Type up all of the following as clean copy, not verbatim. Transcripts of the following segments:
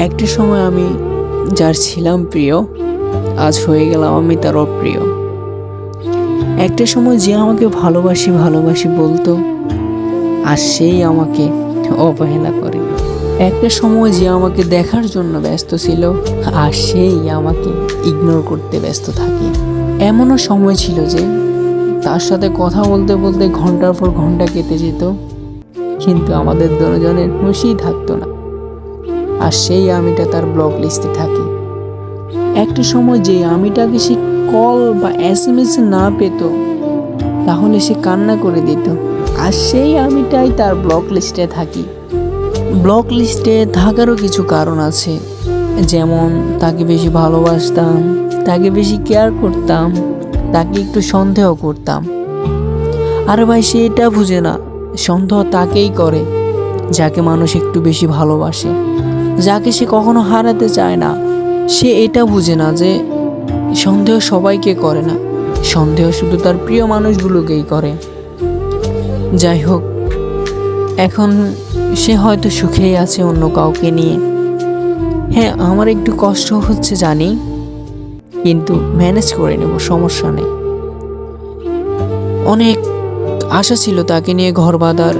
একটা সময় আমি যার ছিলাম প্রিয়, আজ হয়ে গেলাম আমি তার অপ্রিয়। একটা সময় যে আমাকে ভালোবাসি ভালোবাসি বলতো, আর সেই আমাকে অবহেলা করে। একটা সময় যে আমাকে দেখার জন্য ব্যস্ত ছিল, আর সেই আমাকে ইগনোর করতে ব্যস্ত থাকে। এমনও সময় ছিল যে তার সাথে কথা বলতে বলতে ঘন্টার পর ঘন্টা কেটে যেত, কিন্তু আমাদের দুজনের হুঁশই থাকতো না, আর সেই আমিটা তার ব্লক লিস্টে থাকি। একটা সময় যে আমিটাকে সে কল বা SMS না পেত, তাহলে সে কান্না করে দিত, আর সেই আমিটাই তার ব্লক লিস্টে থাকি। ব্লক লিস্টে থাকারও কিছু কারণ আছে, যেমন তাকে বেশি ভালোবাসতাম, তাকে বেশি কেয়ার করতাম, তাকে একটু সন্দেহ করতাম। আরে ভাই, সে এটা বুঝে না সন্দেহ তাকেই করে যাকে মানুষ একটু বেশি ভালোবাসে, যাকে সে কখনো হারাতে চায় না। সে এটা বুঝে না যে সন্দেহ সবাইকে করে না, সন্দেহ শুধু তার প্রিয় মানুষগুলোকেই করে। যাই হোক, এখন সে হয়তো সুখেই আছে অন্য কাউকে নিয়ে। হ্যাঁ, আমার একটু কষ্ট হচ্ছে জানি, কিন্তু ম্যানেজ করে নেব, সমস্যা নেই। অনেক আশা ছিল তাকে নিয়ে ঘর বাঁধার,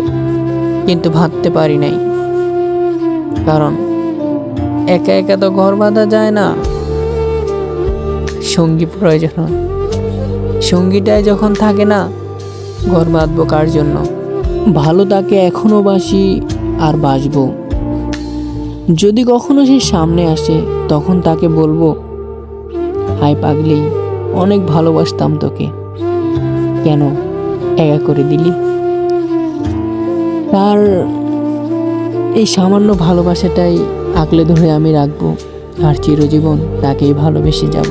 কিন্তু ভাবতে পারি নাই, কারণ একা একা তো ঘর বাঁধা যায় না, সঙ্গী প্রয়োজন হয়। সঙ্গীটাই যখন থাকে না, ঘর বাঁধবো কার জন্য? ভালো তাকে এখনো বাসি আর বাসবো। যদি কখনো সে সামনে আসে, তখন তাকে বলবো, হাই পাগলি, অনেক ভালোবাসতাম তোকে, কেন একা করে দিলি? তার এই সামান্য ভালোবাসাটাই আঁকলে ধরে আমি রাখবো, আর চিরজীবন তাকেই ভালোবেসে যাব।